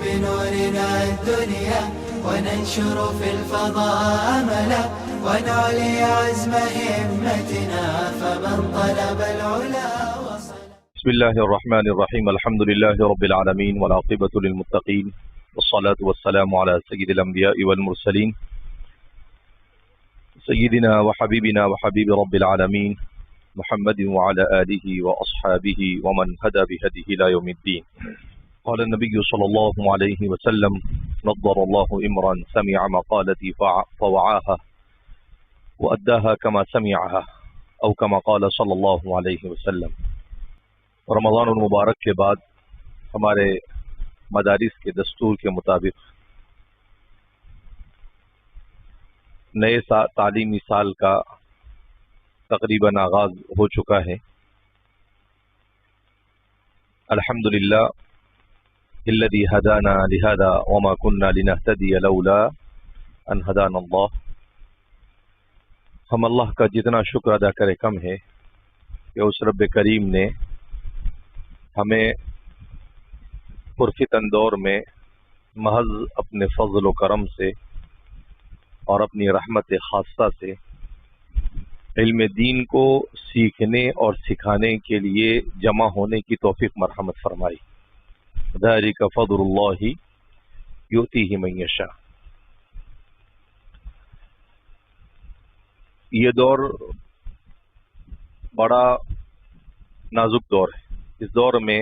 بنورنا الدنيا وننشر في الفضاء أملا ونعلي عزم همتنا فمن طلب العلا وصل. بسم الله الرحمن الرحيم. الحمد لله رب العالمين والعاقبة للمتقين والصلاة والسلام على سيد الأنبياء والمرسلين سيدنا وحبيبنا وحبيب رب العالمين محمد وعلى آله وأصحابه ومن هدى بهديه إلى يوم الدين. قال النبي صلى الله عليه وسلم: نضر الله امرا سمع مقالتي فوعاها وأداها كما سمعها أو كما قال صلی اللہ علیہ وسلم. رمضان المبارک کے بعد ہمارے مدارس کے دستور کے مطابق نئے تعلیمی سال کا تقریباً آغاز ہو چکا ہے. الحمدللہ الذی ہدانا لہذا وما كنا لنہتدی لولا ان ہدانا اللہ. ہم اللہ کا جتنا شکر ادا کرے کم ہے کہ اس رب کریم نے ہمیں پرفتن دور میں محض اپنے فضل و کرم سے اور اپنی رحمت خاصہ سے علم دین کو سیکھنے اور سکھانے کے لیے جمع ہونے کی توفیق مرحمت فرمائی. ذالک فضل اللہ یؤتیہ من یشاء. یہ دور بڑا نازک دور ہے. اس دور میں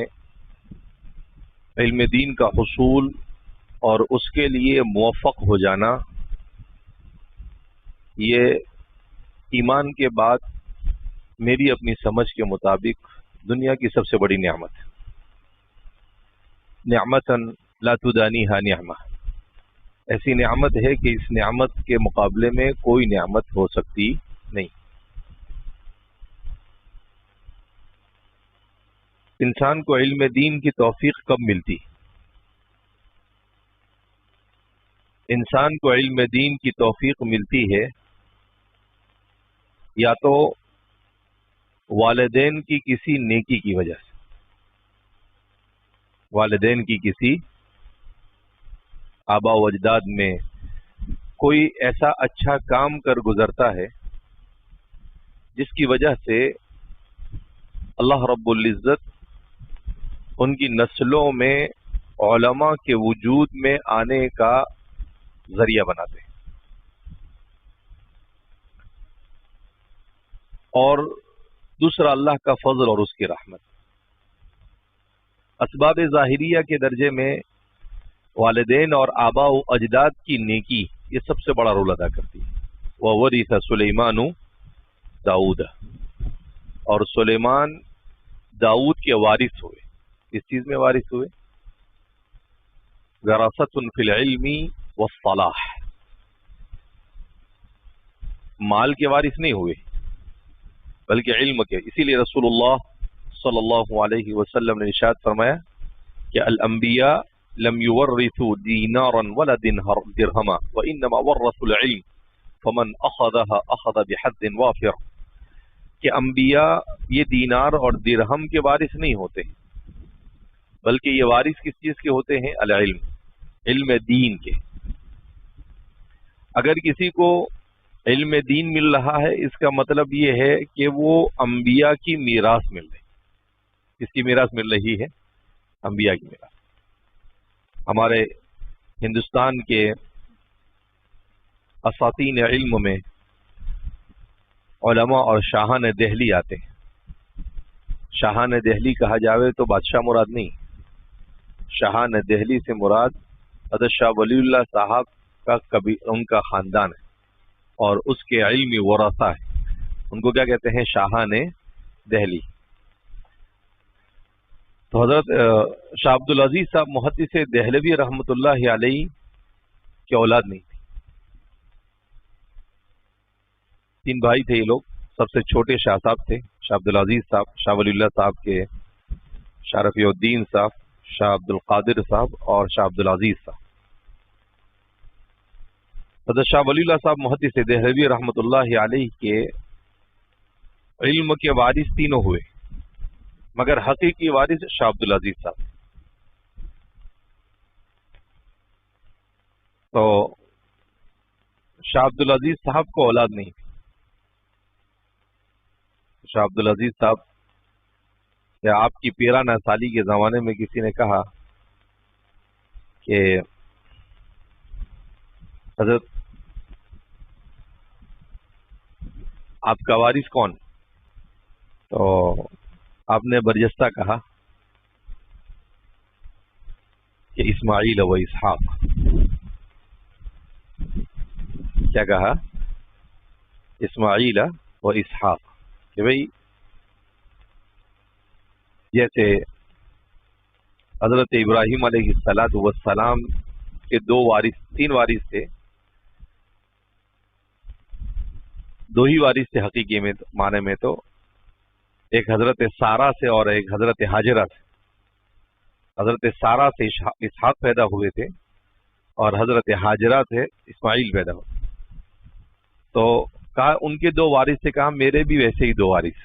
علم دین کا حصول اور اس کے لیے موفق ہو جانا یہ ایمان کے بعد میری اپنی سمجھ کے مطابق دنیا کی سب سے بڑی نعمت ہے. نعمتاً لا تدانیہا نعمہ. ایسی نعمت ہے کہ اس نعمت کے مقابلے میں کوئی نعمت ہو سکتی نہیں. انسان کو علم دین کی توفیق کب ملتی؟ انسان کو علم دین کی توفیق ملتی ہے یا تو والدین کی کسی نیکی کی وجہ سے. والدین کی کسی آبا و اجداد میں کوئی ایسا اچھا کام کر گزرتا ہے جس کی وجہ سے اللہ رب العزت ان کی نسلوں میں علماء کے وجود میں آنے کا ذریعہ بناتے ہیں. اور دوسرا اللہ کا فضل اور اس کی رحمت. اسباب ظاہریہ کے درجے میں والدین اور آبا و اجداد کی نیکی یہ سب سے بڑا رول ادا کرتی ہے. وَوَرِثَ سُلَيْمَانُ داؤد. اور سلیمان داؤد کے وارث ہوئے. اس چیز میں وارث ہوئے وراثۃ فی العلم والصلاح. مال کے وارث نہیں ہوئے بلکہ علم کے. اسی لیے رسول اللہ صلی اللہ علیہ وسلم نے ارشاد فرمایا کہ الانبیاء لم يورثوا دینارا ولا درہما وانما ورثوا العلم فمن اخذها اخذ بحظ وافر. کہ انبیاء یہ دینار اور درہم کے وارث نہیں ہوتے بلکہ یہ وارث کس چیز کے ہوتے ہیں؟ العلم. علم دین کے. اگر کسی کو علم دین مل رہا ہے اس کا مطلب یہ ہے کہ وہ انبیاء کی میراث مل رہی. کس کی میراث مل رہی ہے؟ انبیاء کی میراث. ہمارے ہندوستان کے اساتین علم میں علماء اور شاہان دہلی آتے ہیں. شاہان دہلی کہا جاوے تو بادشاہ مراد نہیں. شاہان دہلی سے مراد حضرت شاہ ولی اللہ صاحب کا ان کا خاندان ہے اور اس کے علمی ورثہ ہے. ان کو کیا کہتے ہیں؟ شاہان دہلی. تو حضرت شاہ عبدالعزیز صاحب محدث دہلوی رحمۃ اللہ علیہ کی اولاد نہیں تھی. 3 بھائی تھے یہ لوگ. سب سے چھوٹے شاہ صاحب تھے شاہ عبدالعزیز صاحب. شاہ ولی اللہ صاحب کے شاہ رفیع الدین صاحب، شاہ عبد القادر صاحب اور شاہ عبدالعزیز صاحب. حضرت شاہ ولی اللہ صاحب محدث دہلوی رحمۃ اللہ علیہ کے علم کے وارث تینوں ہوئے مگر حقیقی وارث شاہ عبدالعزیز صاحب. تو شاہ عبد العزیز صاحب کو اولاد نہیں تھی. شاہ عبد العزیز صاحب یا آپ کی 13 سالی کے زمانے میں کسی نے کہا کہ حضرت آپ کا وارث کون؟ تو آپ نے برجستہ کہا کہ اسماعیل و اسحاق. کیا کہا؟ اسماعیل و اسحاق. کہ بھئی جیسے حضرت ابراہیم علیہ السلام کے 3 وارث تھے، 2 ہی وارث تھے حقیقی میں معنی میں، تو ایک حضرت سارہ سے اور ایک حضرت ہاجرہ سے. حضرت سارہ سے اسحاق پیدا ہوئے تھے اور حضرت ہاجرہ سے اسماعیل پیدا ہوئے. تو کہا ان کے 2 وارث سے، کہا میرے بھی ویسے ہی 2 وارث.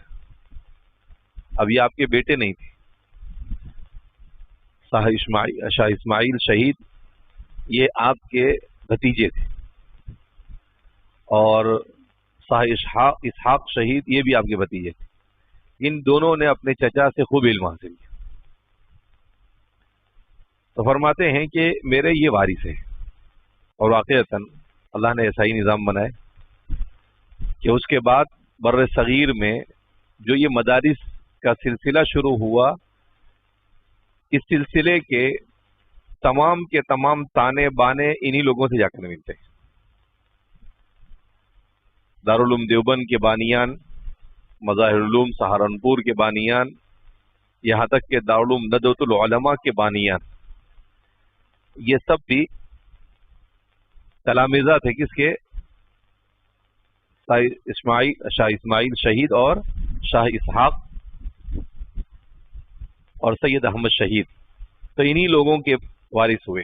اب یہ آپ کے بیٹے نہیں تھے. شاہ اسماعیل شہید یہ آپ کے بھتیجے تھے، اور شاہ اسحاق شہید یہ بھی آپ کے بھتیجے تھے. ان دونوں نے اپنے چچا سے خوب علم حاصل کیا. تو فرماتے ہیں کہ میرے یہ وارث ہیں. اور واقعتاً اللہ نے ایسا ہی نظام بنایا کہ اس کے بعد بر صغیر میں جو یہ مدارس کا سلسلہ شروع ہوا، اس سلسلے کے تمام تانے بانے انہی لوگوں سے جا کر ملتے ہیں. دارالعلوم دیوبند کے بانیان، مظاہر العلوم سہارنپور کے بانیان، یہاں تک کہ دارالعلوم ندوۃ العلماء کے بانیان، یہ سب بھی تلامذہ تھے کس کے؟ شاہ اسماعیل شہید اور شاہ اسحاق اور سید احمد شہید. تو انہی لوگوں کے وارث ہوئے.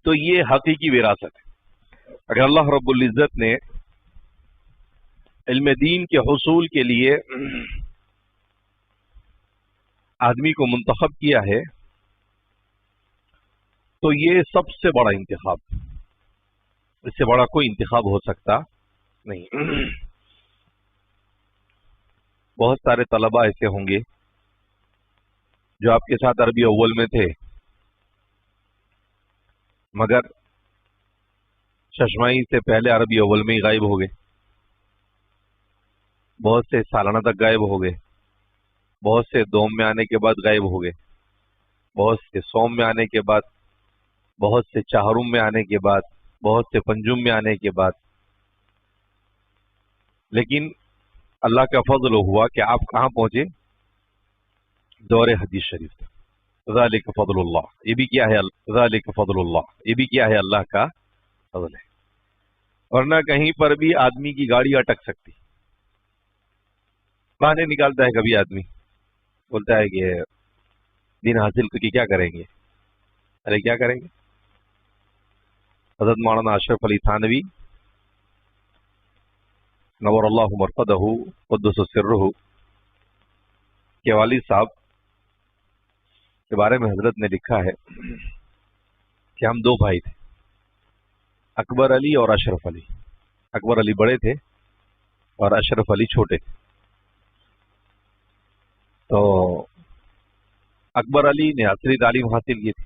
تو یہ حقیقی وراثت ہے. اگر اللہ رب العزت نے علم دین کے حصول کے لیے آدمی کو منتخب کیا ہے تو یہ سب سے بڑا انتخاب، اس سے بڑا کوئی انتخاب ہو سکتا نہیں. بہت سارے طلباء ایسے ہوں گے جو آپ کے ساتھ عربی اول میں تھے، مگر ششمائی سے پہلے عربی اول میں ہی غائب ہو گئے. بہت سے سالانہ تک غائب ہو گئے، بہت سے دوم میں آنے کے بعد غائب ہو گئے، بہت سے سوم میں آنے کے بعد، بہت سے چہارم میں آنے کے بعد، بہت سے پنجم میں آنے کے بعد. لیکن اللہ کا فضل ہوا کہ آپ کہاں پہنچے؟ دور حدیث شریف. ذالک فضل اللہ. یہ بھی کیا ہے؟ ذالک فضل اللہ. یہ بھی کیا ہے؟ اللہ کا فضل ہے. ورنہ کہیں پر بھی آدمی کی گاڑی اٹک سکتی. بہانے نکالتا ہے کبھی آدمی، بولتا ہے کہ دین حاصل کر کے کیا کریں گے. ارے کیا کریں گے؟ حضرت مولانا اشرف علی تھانوی نور اللہ مرقدہ قدس سرہ کے والد صاحب کے بارے میں حضرت نے لکھا ہے کہ ہم 2 بھائی تھے، اکبر علی اور اشرف علی. اکبر علی بڑے تھے اور اشرف علی چھوٹے تھے. تو اکبر علی نے عصری تعلیم حاصل کی تھی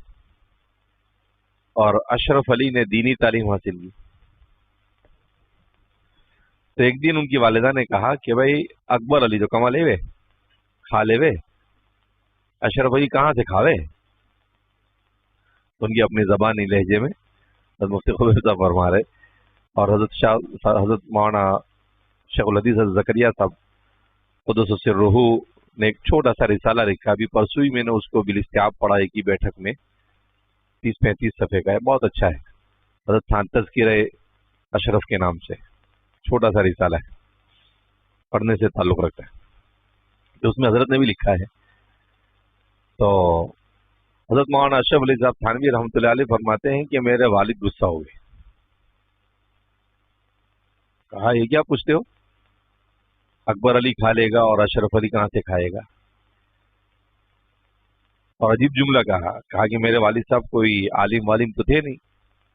اور اشرف علی نے دینی تعلیم حاصل کی. تو ایک دن ان کی والدہ نے کہا کہ بھائی اکبر علی تو کما لے وے، کھا لے وے، اشرف علی کہاں سے کھاوے. ان کی اپنی زبانی لہجے میں حضرت مفتی خبیر صاحب فرما رہے. اور حضرت مولانا شیخ الحدیث حضرت زکریا صاحب قدس سرہ نے ایک چھوٹا سا رسالہ لکھا. ابھی پرسوں ہی میں نے اس کو بالاستیاب پڑھا ایک ہی بیٹھک میں، 30-35 صفحے کا ہے، بہت اچھا ہے. حضرت تذکرہ اشرف کے نام سے چھوٹا سا رسالہ ہے، پڑھنے سے تعلق رکھتا ہے. تو اس میں حضرت نے بھی لکھا ہے. تو حضرت مولانا اشرف علی صاحب تھانوی رحمۃ اللہ علیہ فرماتے ہیں کہ میرے والد غصہ ہو گئے. کہا یہ کیا پوچھتے ہو؟ اکبر علی کھا لے گا اور اشرف علی کہاں سے کھائے گا؟ اور عجیب جملہ کہا کہ میرے والد صاحب کوئی عالم والم تو تھے نہیں،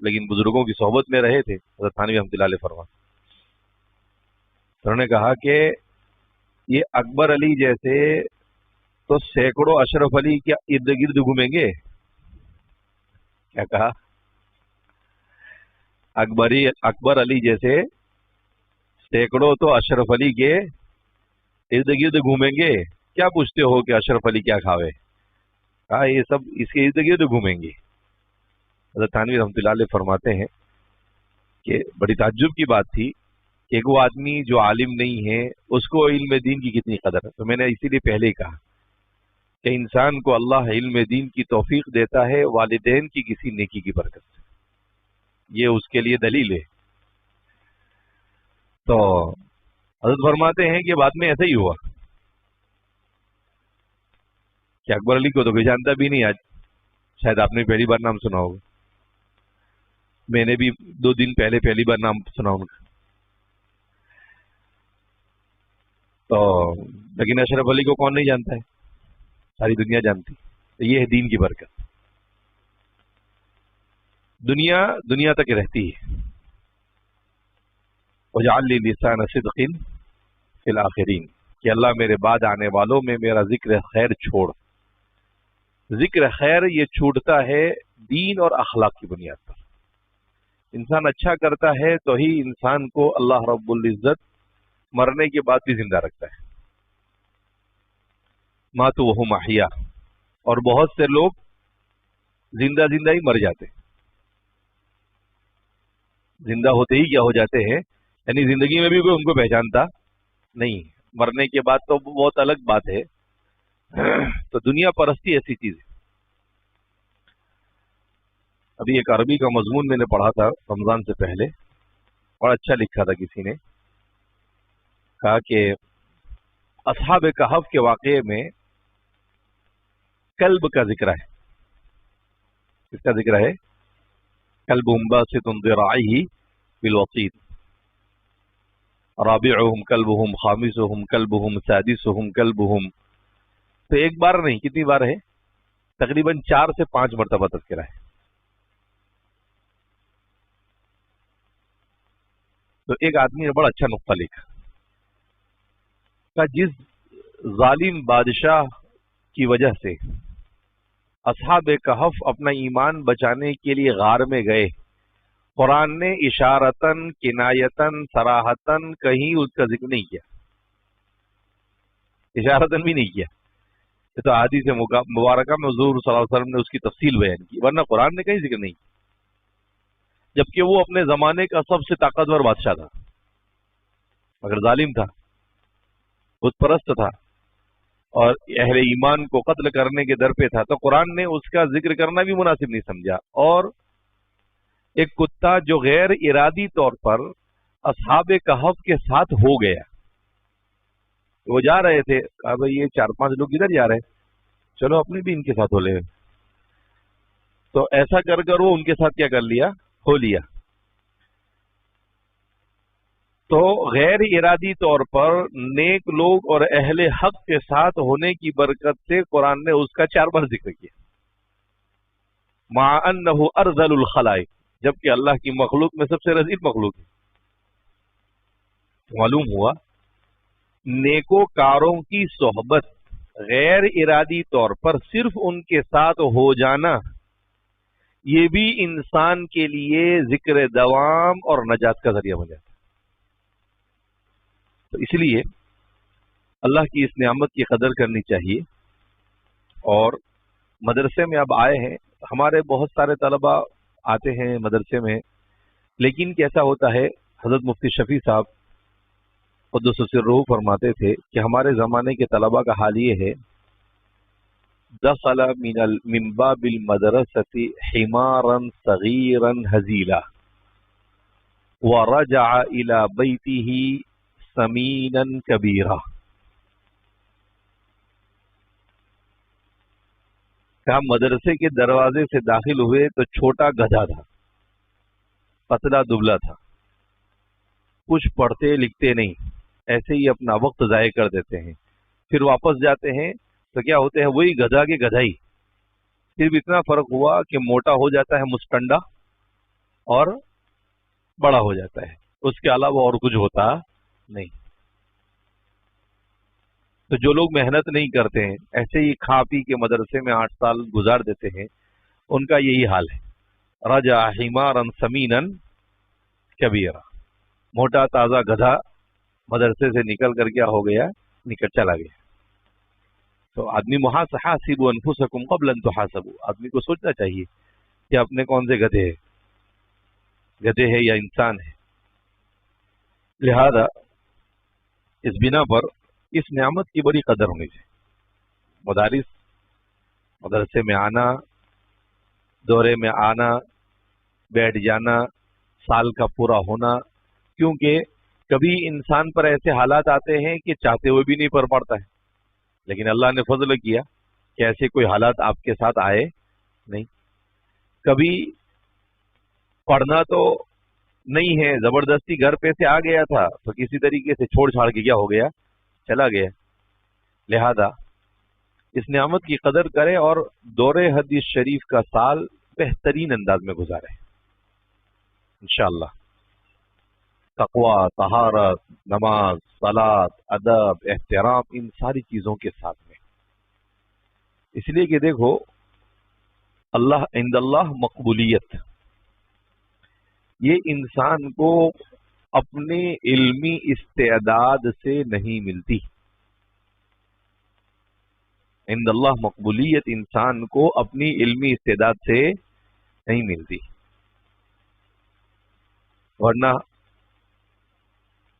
لیکن بزرگوں کی صحبت میں رہے تھے. حضرت تھانوی رحمۃ اللہ علیہ فرماتے انہوں نے کہا کہ یہ اکبر علی جیسے تو سینکڑوں اشرف علی کے ارد گرد گھومیں گے. کیا کہا؟ اکبر علی جیسے سینکڑوں تو اشرف علی کے ارد گرد گھومیں گے. کیا پوچھتے ہو کہ اشرف علی کیا کھاوے؟ کہا یہ سب اس کے ارد گرد گھومیں گے. حضرت تھانوی رحمۃ اللہ علیہ فرماتے ہیں کہ بڑی تعجب کی بات تھی کہ وہ آدمی جو عالم نہیں ہے اس کو علم دین کی کتنی قدر ہے. تو میں نے اسی لیے پہلے ہی کہا کہ انسان کو اللہ علم دین کی توفیق دیتا ہے والدین کی کسی نیکی کی برکت سے. یہ اس کے لیے دلیل ہے. تو حضرت فرماتے ہیں کہ بعد میں ایسا ہی ہوا کہ اکبر علی کو تو کوئی جانتا بھی نہیں. آج شاید آپ نے پہلی بار نام سنا ہوگا. میں نے بھی 2 دن پہلے پہلی بار نام سنا ان کا. تو لیکن اشرف علی کو کون نہیں جانتا ہے؟ ساری دنیا جانتی. تو یہ ہے دین کی برکت. دنیا تک رہتی ہے. وَجَعَلْ لِي لِسَانَ صِدْقٍ فِي الْآخِرِينَ کہ اللہ میرے بعد آنے والوں میں میرا ذکر خیر چھوڑ. ذکر خیر یہ چھوٹتا ہے دین اور اخلاق کی بنیاد پر. انسان اچھا کرتا ہے تو ہی انسان کو اللہ رب العزت مرنے کے بعد بھی زندہ رکھتا ہے. ماتوا وہم احیا. اور بہت سے لوگ زندہ ہی مر جاتے. زندہ ہوتے ہی کیا ہو جاتے ہیں؟ یعنی زندگی میں بھی کوئی ان کو پہچانتا نہیں. مرنے کے بعد تو بہت الگ بات ہے. تو دنیا پرستی ایسی چیز ہے. ابھی ایک عربی کا مضمون میں نے پڑھا تھا رمضان سے پہلے. بڑا اچھا لکھا تھا کسی نے. کہا کہ اصحاب کہف کے واقعے میں کلب کا ذکر ہے. کس کا ذکر ہے؟ کلب باسط ذراعیہ بالوسیط رابعہم کلبہم خامسہم کلبہم سادسہم کلبہم. تو ایک بار نہیں، کتنی بار ہے؟ تقریباً 4 سے 5 مرتبہ تذکرہ ہے. تو ایک آدمی نے بڑا اچھا نقطہ لکھا کہ جس ظالم بادشاہ کی وجہ سے اصحاب کہف اپنا ایمان بچانے کے لیے غار میں گئے، قرآن نے اشارتاً کنایتاً صراحتاً کہیں اس کا ذکر نہیں کیا. اشارتاً بھی نہیں کیا. یہ تو حدیث مبارکہ میں حضور صلی اللہ علیہ وسلم نے اس کی تفصیل بیان کی، ورنہ قرآن نے کہیں ذکر نہیں کیا. جبکہ وہ اپنے زمانے کا سب سے طاقتور بادشاہ تھا، مگر ظالم تھا، بت پرست تھا، اور اہل ایمان کو قتل کرنے کے در پہ تھا. تو قرآن نے اس کا ذکر کرنا بھی مناسب نہیں سمجھا. اور ایک کتا جو غیر ارادی طور پر اصحاب کہف کے ساتھ ہو گیا. وہ جا رہے تھے، کہا بھائی یہ 4-5 لوگ ادھر جا رہے ہیں، چلو اپنے بھی ان کے ساتھ ہو لے. تو ایسا کر وہ ان کے ساتھ کیا کر لیا؟ ہو لیا. تو غیر ارادی طور پر نیک لوگ اور اہل حق کے ساتھ ہونے کی برکت سے قرآن نے اس کا 4 بار ذکر کیا، مع انہ ارذل الخلائق، جبکہ اللہ کی مخلوق میں سب سے رذیل مخلوق ہے. معلوم ہوا نیکوکاروں کی صحبت غیر ارادی طور پر صرف ان کے ساتھ ہو جانا یہ بھی انسان کے لیے ذکر دوام اور نجات کا ذریعہ بن جاتا ہے. تو اس لیے اللہ کی اس نعمت کی قدر کرنی چاہیے. اور مدرسے میں اب آئے ہیں، ہمارے بہت سارے طلباء آتے ہیں مدرسے میں، لیکن کیسا ہوتا ہے، حضرت مفتی شفیع صاحب قدس سرہ فرماتے تھے کہ ہمارے زمانے کے طلباء کا حال یہ ہے، دخل من باب المدرسة حمارا صغيرا هزيلا ورجع الى بيته سمينا كبيرا. کہ ہم مدرسے کے دروازے سے داخل ہوئے تو چھوٹا گدھا تھا، پتلا دبلا تھا، کچھ پڑھتے لکھتے نہیں، ایسے ہی اپنا وقت ضائع کر دیتے ہیں. پھر واپس جاتے ہیں تو کیا ہوتے ہیں؟ وہی گدھا کے گدھا ہی. صرف اتنا فرق ہوا کہ موٹا ہو جاتا ہے، مسٹنڈا اور بڑا ہو جاتا ہے، اس کے علاوہ اور کچھ ہوتا نہیں۔ تو جو لوگ محنت نہیں کرتے ہیں، ایسے ہی کھا پی کے مدرسے میں 8 سال گزار دیتے ہیں، ان کا یہی حال ہے۔ رجع حمارا سمینا کبیرا، موٹا تازہ گدھا مدرسے سے نکل کر کیا ہو گیا، نکل چلا گیا۔ تو آدمی حاسبوا انفسکم قبل ان تحاسبوا، آدمی کو سوچنا چاہیے کہ اپنے کون سے گدھے ہے یا انسان ہے۔ لہذا اس بنا پر اس نعمت کی بڑی قدر ہونی چاہیے۔ مدرسے میں آنا، دورے میں آنا، بیٹھ جانا، سال کا پورا ہونا، کیونکہ کبھی انسان پر ایسے حالات آتے ہیں کہ چاہتے ہوئے بھی نہیں پڑھ پاتا ہے، لیکن اللہ نے فضل کیا کہ ایسے کوئی حالات آپ کے ساتھ آئے نہیں۔ کبھی پڑھنا تو نہیں ہے، زبردستی گھر پہ سے آ گیا تھا تو کسی طریقے سے چھوڑ چھاڑ کے کیا ہو گیا، چلا گیا۔ لہذا اس نعمت کی قدر کرے اور دور حدیث شریف کا سال بہترین انداز میں گزارے انشاءاللہ۔ تقوی، طہارت، نماز، صلاۃ، ادب، احترام، ان ساری چیزوں کے ساتھ میں، اس لیے کہ دیکھو اللہ عند اللہ مقبولیت، یہ انسان کو اپنے علمی استعداد سے نہیں ملتی۔ عند اللہ مقبولیت انسان کو اپنی علمی استعداد سے نہیں ملتی، ورنہ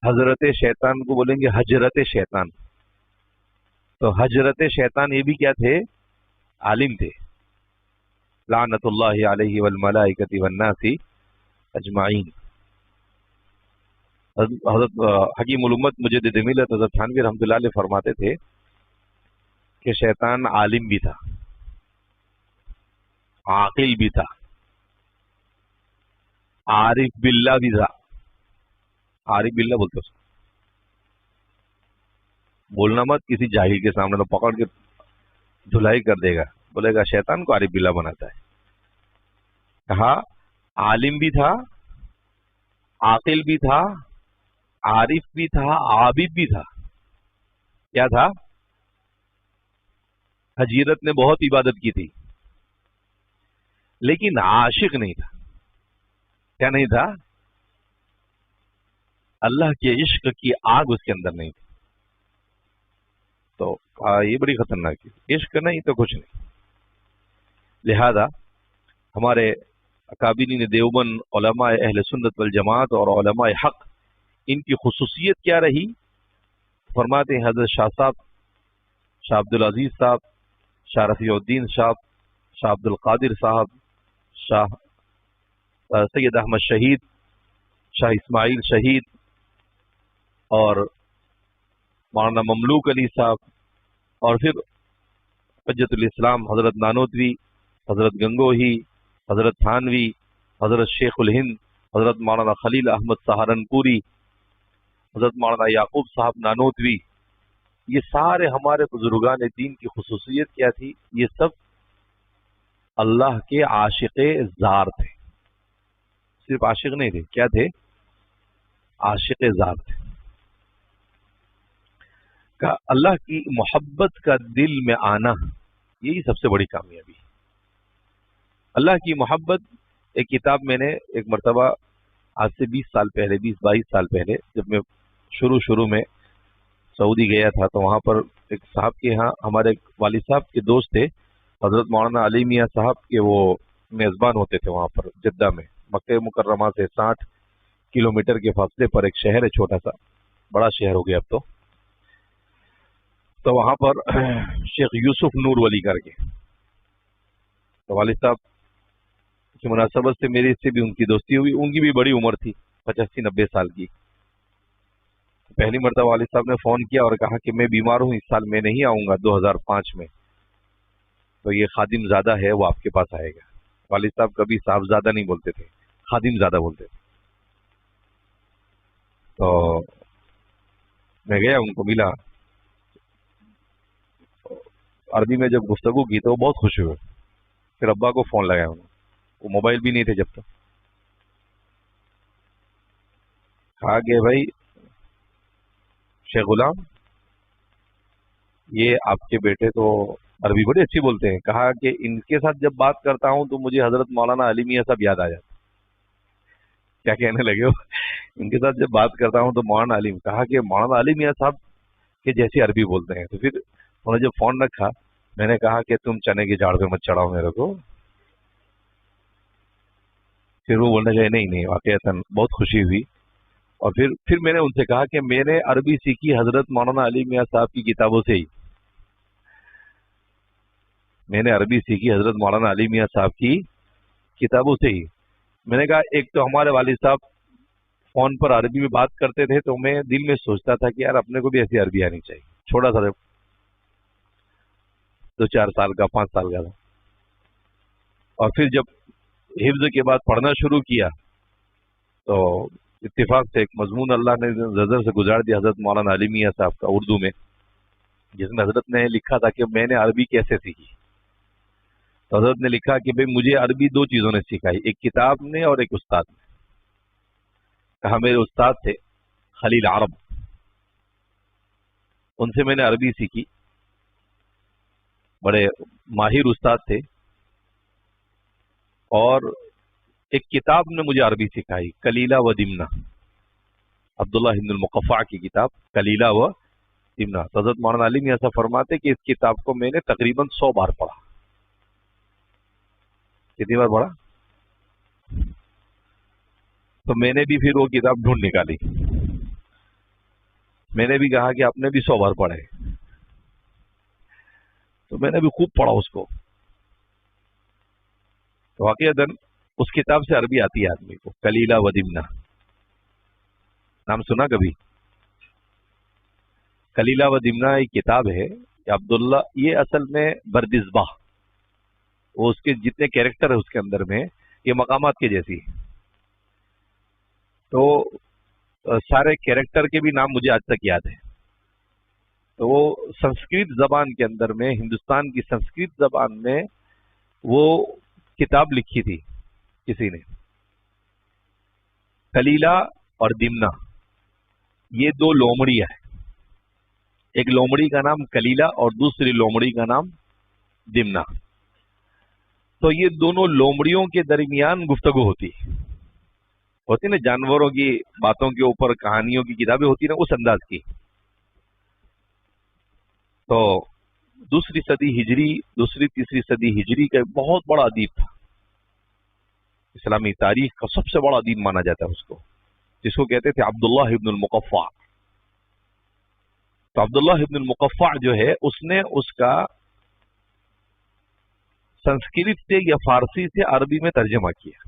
حضرت شیطان کو بولیں گے حجرت شیطان، تو حجرت شیطان یہ بھی کیا تھے، عالم تھے، لعنت اللہ علیہ والملائکۃ والناس اجمعین۔ حضرت حکیم الامت مجدد ملت حضرت تھانوی رحمۃ اللہ علیہ فرماتے تھے کہ شیطان عالم بھی تھا، عاقل بھی تھا، عارف باللہ بھی تھا۔ عارف باللہ بولتے اس کو، بولنا مت کسی جاہل کے سامنے، تو پکڑ کے دھلائی کر دے گا، بولے گا شیطان کو عارف باللہ بناتا ہے۔ کہا عالم بھی تھا، عاقل بھی تھا، عارف بھی تھا، عابد بھی تھا۔ کیا تھا؟ حجیرت نے بہت عبادت کی تھی لیکن عاشق نہیں تھا۔ کیا نہیں تھا؟ اللہ کے عشق کی آگ اس کے اندر نہیں تھی۔ تو یہ بڑی خطرناک چیز، عشق نہیں تو کچھ نہیں۔ لہذا ہمارے اکابرین دیوبند، علماء اہل سنت والجماعت اور علماء حق، ان کی خصوصیت کیا رہی؟ فرماتے ہیں حضرت شاہ صاحب، شاہ عبد العزیز صاحب، شاہ رفیع الدین صاحب، شاہ عبد القادر صاحب، شاہ سید احمد شہید، شاہ اسماعیل شہید، اور مولانا مملوک علی صاحب، اور پھر حجت الاسلام حضرت نانوتوی، حضرت گنگوہی، حضرت تھانوی، حضرت شیخ الہند، حضرت مولانا خلیل احمد سہارنپوری، حضرت مولانا یعقوب صاحب نانوتوی، یہ سارے ہمارے بزرگان دین کی خصوصیت کیا تھی؟ یہ سب اللہ کے عاشق زار تھے، صرف عاشق نہیں تھے، کیا تھے؟ عاشق زار تھے۔ کہ اللہ کی محبت کا دل میں آنا، یہی سب سے بڑی کامیابی ہے۔ اللہ کی محبت، ایک کتاب میں نے ایک مرتبہ آج سے 20 سال پہلے، 20-22 سال پہلے، جب میں شروع میں سعودی گیا تھا، تو وہاں پر ایک صاحب کے ہاں ہمارے والد صاحب کے دوست تھے، حضرت مولانا علی میاں صاحب کے، وہ میزبان ہوتے تھے وہاں پر جدہ میں، مکہ مکرمہ سے 60 کلومیٹر کے فاصلے پر ایک شہر ہے، چھوٹا سا، بڑا شہر ہو گیا اب تو وہاں پر شیخ یوسف نور ولی کر کے، تو والد صاحب کی مناسبت سے میری اس سے بھی ان کی دوستی ہوئی۔ ان کی بھی بڑی عمر تھی، 85-90 سال کی۔ پہلی مرتبہ والد صاحب نے فون کیا اور کہا کہ میں بیمار ہوں، اس سال میں نہیں آؤں گا، 2005 میں، تو یہ خادم زادہ ہے، وہ آپ کے پاس آئے گا۔ والد صاحب کبھی صاحب زادہ نہیں بولتے تھے، خادم زادہ بولتے تھے۔ تو میں گیا، ان کو ملا، عربی میں جب گفتگو کی تو وہ بہت خوش ہوئے۔ پھر ابا کو فون لگایا انہوں نے، وہ موبائل بھی نہیں تھے جب تک، کہا کہ بھائی شیخ غلام، یہ آپ کے بیٹے تو عربی بڑی اچھی بولتے ہیں. کہا کہ ان کے ساتھ جب بات کرتا ہوں تو مجھے حضرت مولانا علی میاں صاحب یاد آ جاتے. کیا کہنے لگے ہو؟ ان کے ساتھ جب بات کرتا ہوں تو مولانا علی. کہا کہ مولانا علی میاں صاحب کے جیسی عربی بولتے ہیں. تو پھر انہوں نے جب فون رکھا، میں نے کہا کہ تم چنے کی جھاڑ پہ مت چڑھاؤ میرے کو. پھر وہ بولنے لگے نہیں واقعی بہت خوشی ہوئی. اور پھر میں نے ان سے کہا کہ میں نے عربی سیکھی حضرت مولانا علی میاں صاحب کی کتابوں سے ہی. میں نے عربی سیکھی حضرت مولانا علی میاں صاحب کی کتابوں سے ہی. میں نے کہا ایک تو ہمارے والد صاحب فون پر عربی میں بات کرتے تھے تو میں دل میں سوچتا تھا کہ یار اپنے کو بھی ایسی عربی آنی چاہیے. چھوٹا سا 2-4 سال کا 5 سال کا تھا. اور پھر جب حفظ کے بعد پڑھنا شروع کیا تو اتفاق سے ایک مضمون اللہ نے نظر سے گزار دیا حضرت مولانا علی میاں صاحب کا اردو میں، جس میں حضرت نے لکھا تھا کہ میں نے عربی کیسے سیکھی. تو حضرت نے لکھا کہ بھئی مجھے عربی 2 چیزوں نے سکھائی، ایک کتاب نے اور ایک استاد نے. کہا میرے استاد تھے خلیل عرب، ان سے میں نے عربی سیکھی. بڑے ماہر استاد تھے. اور ایک کتاب نے مجھے عربی سکھائی، کلیلہ و دمنہ، عبداللہ بن المقفع کی کتاب کلیلہ و دمنہ. حضرت مولانا علی میاں صاحب فرماتے کہ اس کتاب کو میں نے تقریباً 100 بار پڑھا. کتنی بار پڑھا؟ تو میں نے بھی پھر وہ کتاب ڈھونڈ نکالی. میں نے بھی کہا کہ آپ نے بھی 100 بار پڑھے. تو میں نے بھی خوب پڑھا اس کو. تو واقعتاً اس کتاب سے عربی آتی ہے آدمی کو. کلیلہ و دمنہ نام سنا کبھی؟ کلیلہ و دمنہ ایک کتاب ہے کہ عبداللہ، یہ اصل میں بردزبہ، وہ اس کے جتنے کیریکٹر ہے اس کے اندر میں یہ مقامات کے جیسی. تو سارے کیریکٹر کے بھی نام مجھے آج تک یاد ہے. تو وہ سنسکرت زبان کے اندر میں، ہندوستان کی سنسکرت زبان میں وہ کتاب لکھی تھی کسی نے. کلیلہ اور دمنہ یہ 2 لومڑیاں ہیں. ایک لومڑی کا نام کلیلہ اور دوسری لومڑی کا نام دمنہ. تو یہ دونوں لومڑیوں کے درمیان گفتگو ہوتی نا، جانوروں کی باتوں کے اوپر کہانیوں کی کتابیں ہوتی نا، اس انداز کی. تو دوسری صدی ہجری، دوسری تیسری صدی ہجری کا بہت بڑا ادیب تھا. اسلامی تاریخ کا سب سے بڑا ادیب مانا جاتا ہے اس کو، جس کو کہتے تھے عبداللہ ابن المقفع. تو عبداللہ ابن المقفع جو ہے اس نے اس کا سنسکرت سے یا فارسی سے عربی میں ترجمہ کیا.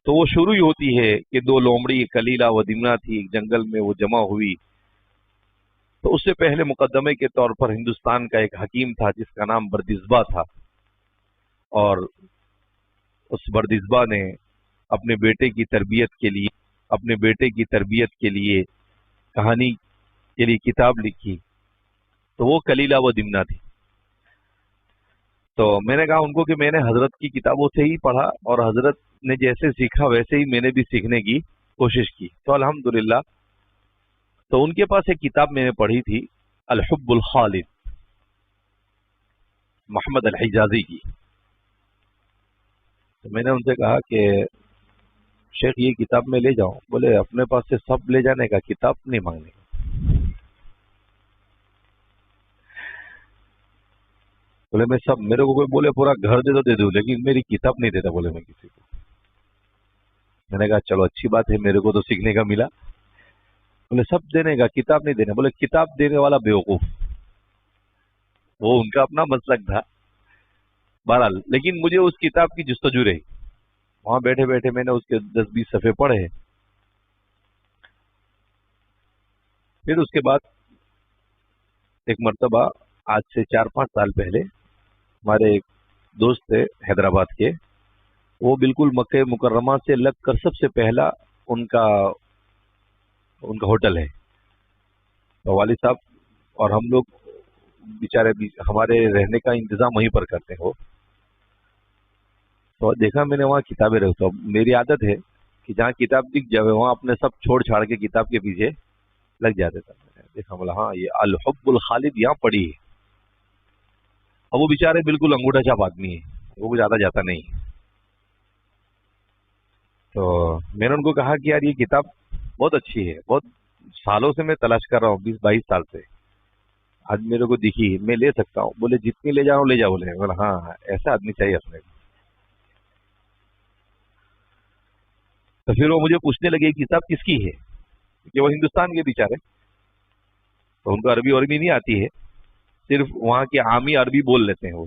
تو وہ شروع ہی ہوتی ہے کہ 2 لومڑی کلیلہ و دمنہ تھی، ایک جنگل میں وہ جمع ہوئی. تو اس سے پہلے مقدمے کے طور پر ہندوستان کا ایک حکیم تھا جس کا نام بردزبہ تھا. اور اس بردزبہ نے اپنے بیٹے کی تربیت کے لیے کہانی کے لیے کتاب لکھی. تو وہ کلیلہ و دمنہ تھی. تو میں نے کہا ان کو کہ میں نے حضرت کی کتابوں سے ہی پڑھا اور حضرت نے جیسے سیکھا ویسے ہی میں نے بھی سیکھنے کی کوشش کی. تو الحمدللہ. تو ان کے پاس ایک کتاب میں نے پڑھی تھی، الحب الخالد، محمد الحجازی کی. تو میں نے ان سے کہا کہ شیخ یہ کتاب میں لے جاؤں؟ بولے اپنے پاس سے سب لے جانے کا، کتاب نہیں مانگنے کا. بولے میں سب، میرے کو کوئی بولے پورا گھر دے دوں لیکن میری کتاب نہیں دیتا بولے میں کسی کو. میں نے کہا چلو اچھی بات ہے، میرے کو تو سیکھنے کا ملا. بولے سب دینے کا، کتاب نہیں دینا. بولے کتاب دینے والا بیوقوف. وہ ان کا اپنا مسلک تھا. بہرحال لیکن مجھے اس کتاب کی جستجو رہی. وہاں بیٹھے بیٹھے میں نے اس کے 10-20 صفحے پڑھے. پھر اس کے بعد ایک مرتبہ آج سے 4-5 سال پہلے ہمارے ایک دوست تھے حیدرآباد کے، وہ بالکل مکہ مکرمہ سے لگ کر سب سے پہلا ان کا ہوٹل ہے. تو والد صاحب اور ہم لوگ بیچارے ہمارے رہنے کا انتظام وہیں پر کرتے ہو. تو دیکھا میں نے وہاں کتابیں رکھتا ہوں. میری عادت ہے کہ جہاں کتاب دکھ جائے وہاں اپنے سب چھوڑ چھاڑ کے کتاب کے پیچھے لگ جاتے تھے. دیکھا بولا ہاں یہ الحب الخالد یہاں پڑی ہے. اب وہ بیچارے بالکل انگوٹھا چھاپ آدمی ہے, وہ کچھ آتا جاتا نہیں. تو میں نے ان کو کہا کہ یار یہ کتاب بہت اچھی ہے, بہت سالوں سے میں تلاش کر رہا ہوں, 20-22 سال سے. آج میرے کو دکھی, میں لے سکتا ہوں. بولے جتنی لے جاؤ لے جاؤ. بولے ہاں ایسا آدمی چاہیے اپنے کو. تو پھر وہ مجھے پوچھنے لگے کتاب کس کی ہے, کہ وہ ہندوستان کے بیچارے, تو ان کو عربی نہیں آتی ہے, صرف وہاں کے عامی عربی بول لیتے ہیں وہ.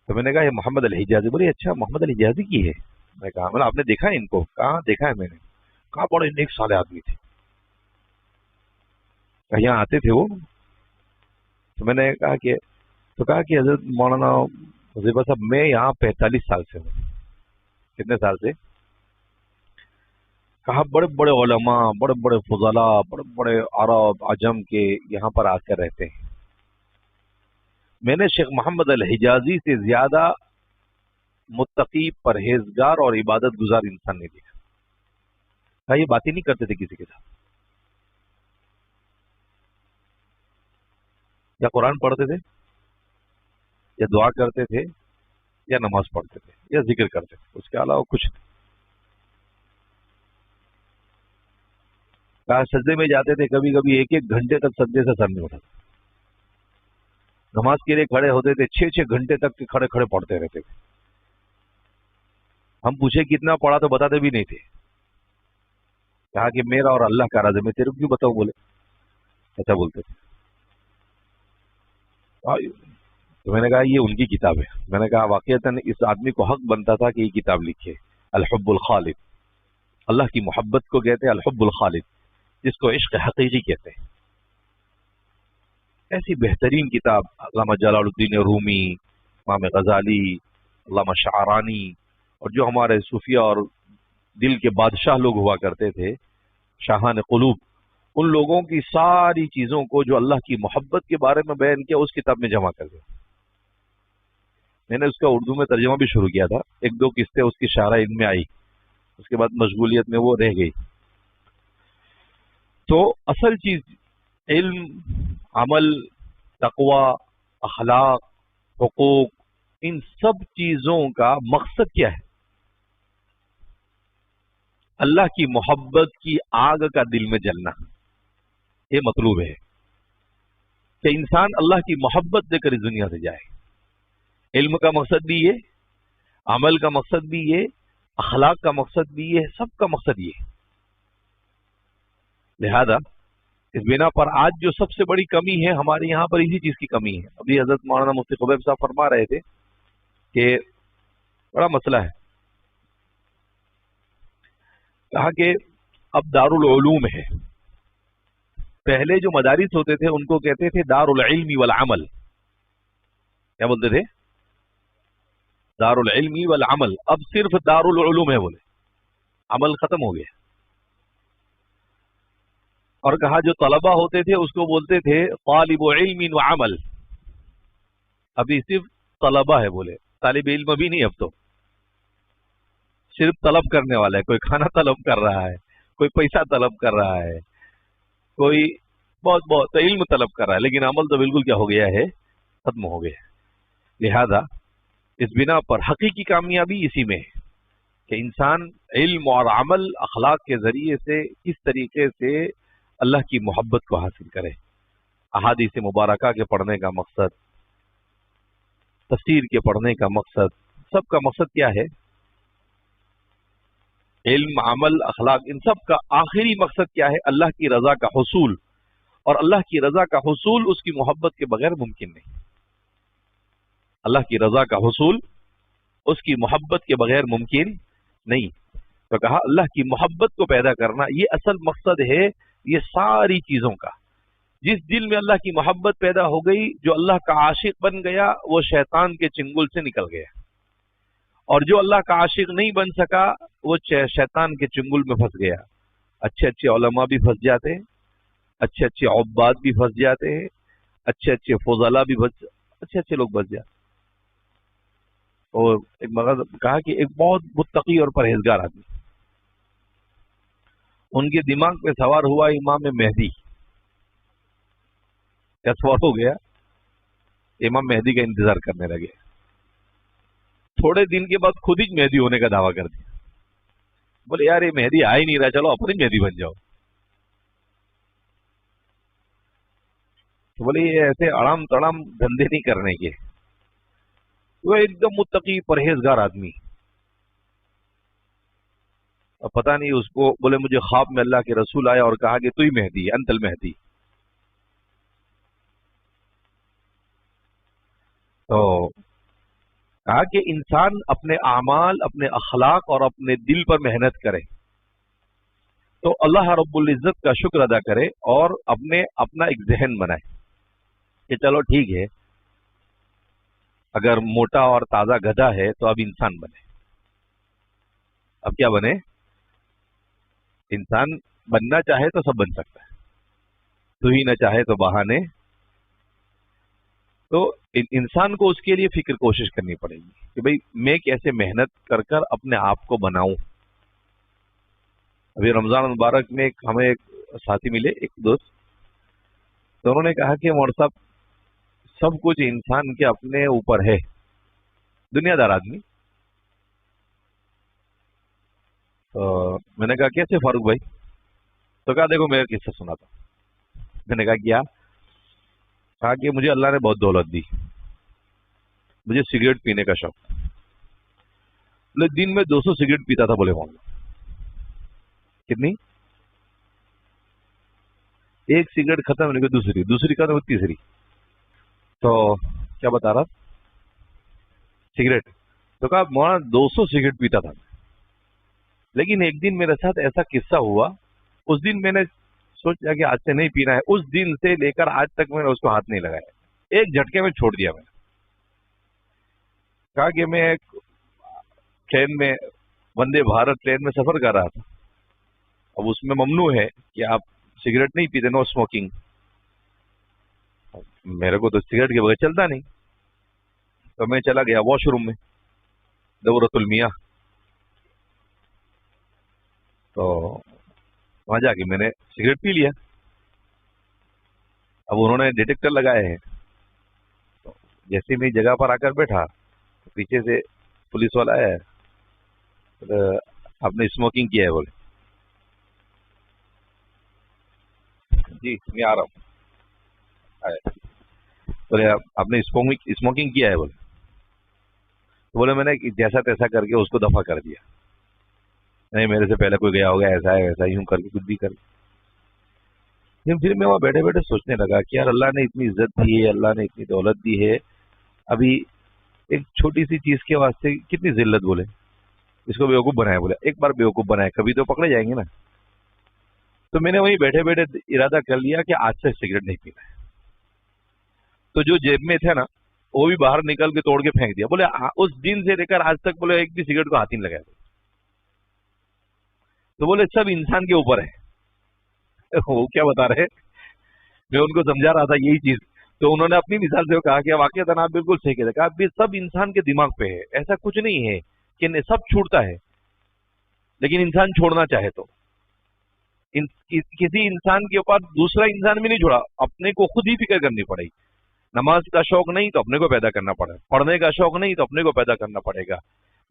تو میں نے کہا یہ محمد الحجازی. بولے اچھا محمد الحجازی کی ہے. میں کہا آپ نے دیکھا ہے ان کو؟ کہاں دیکھا ہے میں نے. کہاں بڑے نیک صالح آدمی تھے, یہاں آتے تھے وہ. تو میں نے کہا کہ حضرت مولانا حذیفہ صاحب میں یہاں 45 سال سے ہوں. کتنے سال سے؟ کہا بڑے بڑے علماء, بڑے بڑے فضلاء, بڑے بڑے عرب عجم کے یہاں پر آ کر رہتے ہیں. میں نے شیخ محمد الحجازی سے زیادہ متقی, پرہیزگار اور عبادت گزار انسان نہیں دیکھا. کہا یہ باتیں نہیں کرتے تھے کسی کے ساتھ, یا قرآن پڑھتے تھے, یا دعا کرتے تھے, یا نماز پڑھتے تھے, یا ذکر کرتے تھے, اس کے علاوہ کچھ نہیں. کہا سجدے میں جاتے تھے, کبھی کبھی 1-1 گھنٹے تک سجدے سے سر نہیں اٹھاتے. نماز کے لیے کھڑے ہوتے تھے, 6-6 گھنٹے تک کھڑے کھڑے پڑھتے رہتے تھے. ہم پوچھے کتنا پڑھا تو بتاتے بھی نہیں تھے. کہا کہ میرا اور اللہ کا راز ہے, میں تیرے کو کیوں بتاؤں. بولے ایسا بولتے تھے. تو میں نے کہا یہ ان کی کتاب ہے. میں نے کہا واقعتاً اس آدمی کو حق بنتا تھا کہ یہ کتاب لکھے. الحب الخالد, اللہ کی محبت کو کہتے ہیں الحب الخالد, جس کو عشق حقیقی کہتے ہیں. ایسی بہترین کتاب علامہ جلال الدین رومی, امام غزالی, علامہ شعرانی, اور جو ہمارے صوفیہ اور دل کے بادشاہ لوگ ہوا کرتے تھے, شاہان قلوب, ان لوگوں کی ساری چیزوں کو جو اللہ کی محبت کے بارے میں بیان کیا اس کتاب میں جمع کر دیا. میں نے اس کا اردو میں ترجمہ بھی شروع کیا تھا, 1-2 قسطیں اس کی شارح ان میں آئی, اس کے بعد مشغولیت میں وہ رہ گئی. تو اصل چیز علم, عمل, تقوی, اخلاق, حقوق, ان سب چیزوں کا مقصد کیا ہے؟ اللہ کی محبت کی آگ کا دل میں جلنا. یہ مطلوب ہے کہ انسان اللہ کی محبت دے کر اس دنیا سے جائے. علم کا مقصد بھی یہ, عمل کا مقصد بھی یہ, اخلاق کا مقصد بھی یہ, سب کا مقصد یہ. لہذا اس بنا پر آج جو سب سے بڑی کمی ہے ہمارے یہاں پر اسی چیز کی کمی ہے. ابھی حضرت مولانا مفتی خبیب صاحب فرما رہے تھے کہ بڑا مسئلہ ہے. کہا کہ اب دارالعلوم ہے, پہلے جو مدارس ہوتے تھے ان کو کہتے تھے دار العلم والعمل. کیا بولتے تھے؟ دار العلم والعمل. اب صرف دار العلوم ہے, بولے عمل ختم ہو گیا. اور کہا جو طلبہ ہوتے تھے اس کو بولتے تھے طالب علم و عمل. ابھی صرف طلبہ ہے, بولے طالب علم بھی نہیں. اب تو صرف طلب کرنے والا ہے. کوئی کھانا طلب کر رہا ہے, کوئی پیسہ طلب کر رہا ہے, کوئی بہت علم طلب کر رہا ہے, لیکن عمل تو بالکل کیا ہو گیا ہے, ختم ہو گیا. لہذا اس بنا پر حقیقی کامیابی اسی میں ہے کہ انسان علم اور عمل اخلاق کے ذریعے سے کس طریقے سے اللہ کی محبت کو حاصل کرے. احادیث مبارکہ کے پڑھنے کا مقصد, تفسیر کے پڑھنے کا مقصد, سب کا مقصد کیا ہے؟ علم, عمل, اخلاق, ان سب کا آخری مقصد کیا ہے؟ اللہ کی رضا کا حصول. اور اللہ کی رضا کا حصول اس کی محبت کے بغیر ممکن نہیں. اللہ کی رضا کا حصول اس کی محبت کے بغیر ممکن نہیں. تو کہا اللہ کی محبت کو پیدا کرنا یہ اصل مقصد ہے یہ ساری چیزوں کا. جس دل میں اللہ کی محبت پیدا ہو گئی, جو اللہ کا عاشق بن گیا, وہ شیطان کے چنگل سے نکل گیا. اور جو اللہ کا عاشق نہیں بن سکا وہ شیطان کے چنگل میں پھنس گیا. اچھے اچھے علماء بھی پھنس جاتے ہیں, اچھے اچھے عباد بھی پھنس جاتے ہیں, اچھے اچھے فضلاء بھی اچھے اچھے لوگ پھنس جاتے. اور ایک مرد کہا کہ ایک بہت متقی اور پرہیزگار آدمی، ان کے دماغ پہ سوار ہوا امام مہدی. کیا سوار ہو گیا؟ امام مہدی کا انتظار کرنے لگے. تھوڑے دن کے بعد خود ہی مہدی ہونے کا دعویٰ کر دیا. بولے یار یہ مہدی آ ہی نہیں رہا، چلو اپنی مہدی بن جاؤ. تو بولے یہ ایسے اڑام تڑام دھندے نہیں کرنے کے. وہ ایک دم متقی پرہیزگار آدمی. اب پتہ نہیں اس کو، بولے مجھے خواب میں اللہ کے رسول آیا اور کہا کہ تو ہی مہدی، انت المہدی. تو کہا کہ انسان اپنے اعمال، اپنے اخلاق اور اپنے دل پر محنت کرے تو اللہ رب العزت کا شکر ادا کرے اور اپنا ایک ذہن بنائے کہ چلو ٹھیک ہے، اگر موٹا اور تازہ گدھا ہے تو اب انسان بنے. اب کیا بنے؟ انسان بننا چاہے تو سب بن سکتا ہے، تو ہی نہ چاہے تو بہانے. تو انسان کو اس کے لیے فکر کوشش کرنی پڑے گی کہ بھئی میں کیسے محنت کر کر اپنے آپ کو بناؤں. ابھی رمضان مبارک میں ہمیں ایک ساتھی ملے، ایک دوست، تو انہوں نے کہا کہ مولوی صاحب سب کچھ انسان کے اپنے اوپر ہے. دنیا دار آدمی. تو میں نے کہا کیسے فاروق بھائی؟ تو کہا دیکھو میں قصہ سناتا ہوں. میں نے کہا کیا؟ کہا کہ مجھے اللہ نے بہت دولت دی، مجھے سگریٹ پینے کا شوق تھا، بولے دن میں 200 سگریٹ پیتا تھا. بولے مولانا کتنی؟ ایک سگریٹ ختم ہونے کی دوسری ختم ہوئی تیسری. تو کیا بتا رہا؟ سگریٹ. تو کہا مولانا 200 سگریٹ پیتا تھا، لیکن ایک دن میرے ساتھ ایسا قصہ ہوا، اس دن میں نے سوچا کہ آج سے نہیں پینا ہے. اس دن سے لے کر آج تک میں نے اس کو ہاتھ نہیں لگایا، ایک جھٹکے میں چھوڑ دیا. میں نے کہا کہ میں ایک ٹرین میں، وندے بھارت ٹرین میں سفر کر رہا تھا. اب اس میں ممنوع ہے کہ آپ سگریٹ نہیں پیتے، نو اسموکنگ. میرے کو تو سگریٹ کے بغیر چلتا نہیں. تو میں چلا گیا واش روم میں، دورۃ المیاہ. تو وہاں جا کے میں نے سگریٹ پی لیا. اب انہوں نے ڈیٹیکٹر لگائے ہیں. جیسے میں جگہ پر آ کر بیٹھا تو پیچھے سے پولیس والا آیا ہے، آپ نے اسموکنگ کیا ہے؟ بولے جی میں آ رہا ہوں. بولے آپ نے اسموکنگ کیا ہے؟ بولے میں نے جیسا تیسا کر کے اس کو دفع کر دیا. نہیں میرے سے پہلے کوئی گیا ہوگا، ایسا ہے ویسا، یوں کر کے کچھ بھی کر. لیکن پھر میں وہاں بیٹھے بیٹھے سوچنے لگا کہ یار اللہ نے اتنی عزت دی ہے، اللہ نے اتنی دولت دی ہے، ابھی ایک چھوٹی سی چیز کے واسطے کتنی ذلت. بولے اس کو بیوقوف بنایا. بولے ایک بار بیوقوف بنائے کبھی تو پکڑے جائیں گے نا. تو میں نے وہیں بیٹھے بیٹھے ارادہ کر لیا کہ آج سے سگریٹ نہیں پینا ہے. تو جو جیب میں تھا نا وہ بھی باہر نکل کے توڑ کے پھینک دیا. بولے اس دن سے لے کر آج تک بولے ایک بھی سگریٹ کو ہاتھ نہیں لگایا. تو بولے سب انسان کے اوپر ہے. وہ کیا بتا رہے؟ میں ان کو سمجھا رہا تھا یہی چیز. تو انہوں نے اپنی مثال سے کہا کہ واقعہ آپ بالکل صحیح کہتے. کہا سب انسان کے دماغ پہ ہے، ایسا کچھ نہیں ہے کہ سب چھوڑتا ہے، لیکن انسان چھوڑنا چاہے تو کسی انسان کے اوپر دوسرا انسان بھی نہیں چھوڑا، اپنے کو خود ہی فکر کرنی پڑے گی. نماز کا شوق نہیں تو اپنے کو پیدا کرنا پڑے گا، پڑھنے کا شوق نہیں تو اپنے کو پیدا کرنا پڑے گا،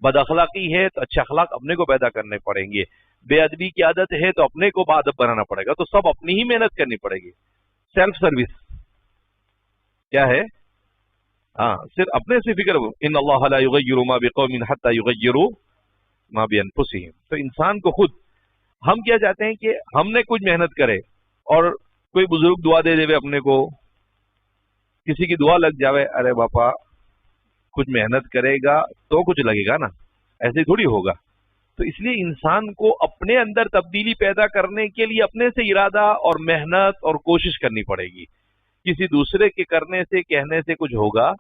بد اخلاقی ہے تو اچھے اخلاق اپنے کو پیدا کرنے پڑیں گے، بے ادبی کی عادت ہے تو اپنے کو باادب بنانا پڑے گا. تو سب اپنی ہی محنت کرنی پڑے گی. سیلف سروس کیا ہے؟ ہاں صرف اپنے سے فکر. ان اللہ لا یغیر ما بقوم حتى یغیروا ما بانفسهم. تو انسان کو خود، ہم کیا چاہتے ہیں کہ ہم نے کچھ محنت کرے اور کوئی بزرگ دعا دے دے اپنے کو، کسی کی دعا لگ جاوے، ارے باپا کچھ محنت کرے گا تو کچھ لگے گا نا، ایسے تھوڑی ہوگا. تو اس لیے انسان کو اپنے اندر تبدیلی پیدا کرنے کے لیے اپنے سے ارادہ اور محنت اور کوشش کرنی پڑے گی. کسی دوسرے کے کرنے سے کہنے سے کچھ ہوگا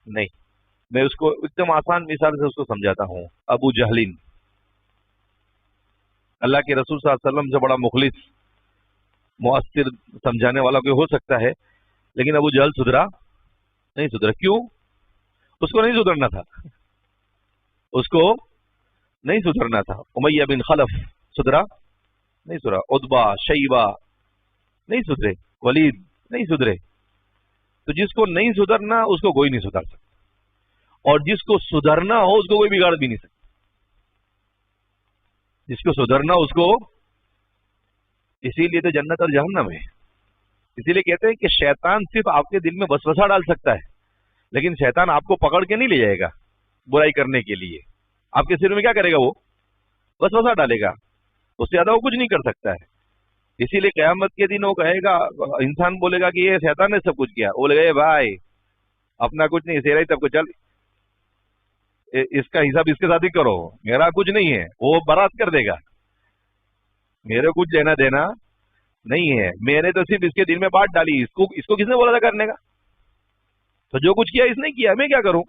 نہیں. میں اس کو ایک دم آسان مثال سے اس کو سمجھاتا ہوں. ابو جہلین اللہ کے رسول صلی اللہ علیہ وسلم سے بڑا مخلص مؤثر سمجھانے والا کوئی ہو سکتا ہے، لیکن ابو جہل سدھرا نہیں. سدھرا کیوں؟ اس کو نہیں سدھرنا تھا. اس کو نہیں سدھرنا تھا. امیہ بن خلف سدھرا نہیں سدھرا, عتبہ شیبہ نہیں سدھرے, ولید نہیں سدھرے. تو جس کو نہیں سدھرنا اس کو کوئی نہیں سدھر سکتا, اور جس کو سدھرنا ہو اس کو کوئی بگاڑ بھی نہیں سکتا. جس کو سدھرنا اس کو, اسی لیے تو جنت اور جہنم ہے. اسی لیے کہتے ہیں کہ شیطان صرف آپ کے دل میں وسوسہ ڈال سکتا ہے, لیکن شیطان آپ کو پکڑ کے نہیں لے جائے گا برائی کرنے کے لیے. آپ کے سر میں کیا کرے گا, وہ وسوسہ ڈالے گا, اس سے زیادہ وہ کچھ نہیں کر سکتا ہے. اسی لیے قیامت کے دن وہ کہے گا, انسان بولے گا کہ یہ شیطان نے سب کچھ کیا, وہ بولے گا اے بھائی اپنا کچھ نہیں, تیرا ہی سب کچھ, چل اس کا حساب اس کے ساتھ ہی کرو, میرا کچھ نہیں ہے. وہ برات کر دے گا, میرے کچھ لینا دینا نہیں ہے, میں نے تو صرف اس کے دل میں بات ڈالی, اس کو کس نے بولا تھا کرنے کا؟ تو جو کچھ کیا اس نے کیا, میں کیا کروں,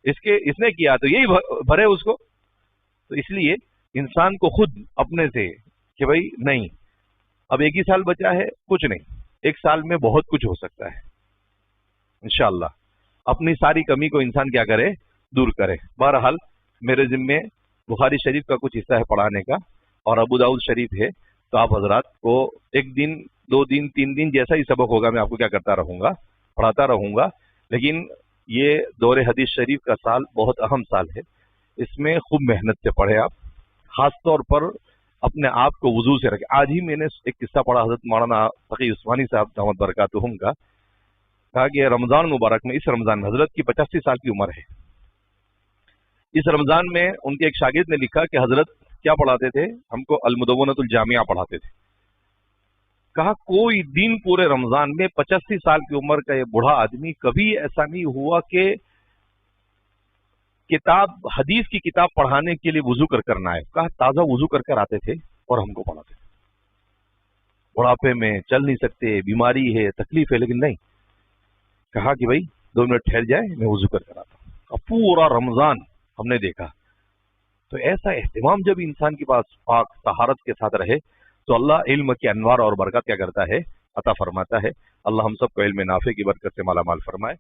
اس نے کیا تو یہی بھرے اس کو. تو اس لیے انسان کو خود اپنے سے کہ بھائی نہیں, اب 1 ہی سال بچا ہے, کچھ نہیں, 1 سال میں بہت کچھ ہو سکتا ہے انشاءاللہ. اپنی ساری کمی کو انسان کیا کرے, دور کرے. بہرحال میرے ذمے بخاری شریف کا کچھ حصہ ہے پڑھانے کا, اور ابو داؤد شریف ہے, تو آپ حضرات کو 1 دن 2 دن 3 دن جیسا ہی سبق ہوگا میں آپ کو کیا کرتا رہوں گا, پڑھاتا رہوں گا. لیکن یہ دور حدیث شریف کا سال بہت اہم سال ہے, اس میں خوب محنت سے پڑھے آپ, خاص طور پر اپنے آپ کو وضو سے رکھے. آج ہی میں نے ایک قصہ پڑھا حضرت مولانا تقی عثمانی صاحب دامت برکاتہم کا, کہا کہ رمضان مبارک میں, اس رمضان میں حضرت کی 85 سال کی عمر ہے, اس رمضان میں ان کے ایک شاگرد نے لکھا کہ حضرت کیا پڑھاتے تھے ہم کو, المدونۃ الجامعہ پڑھاتے تھے. کہا کوئی دن پورے رمضان میں 85 سال کی عمر کا یہ بوڑھا آدمی کبھی ایسا نہیں ہوا کہ کتاب, حدیث کی کتاب پڑھانے کے لیے وضو کر نہ آئے. کہا تازہ وضو کر آتے تھے اور ہم کو پڑھاتے تھے. بڑھاپے میں چل نہیں سکتے, بیماری ہے, تکلیف ہے, لیکن نہیں, کہا کہ بھائی 2 منٹ ٹھہر جائے, میں وضو کر آتا ہوں. اب پورا رمضان ہم نے دیکھا. تو ایسا اہتمام جب انسان کے پاس پاک طہارت کے ساتھ رہے تو اللہ علم کے انوار اور برکات کیا کرتا ہے, عطا فرماتا ہے. اللہ ہم سب کو علم نافع کی برکت سے مالا مال فرمائے.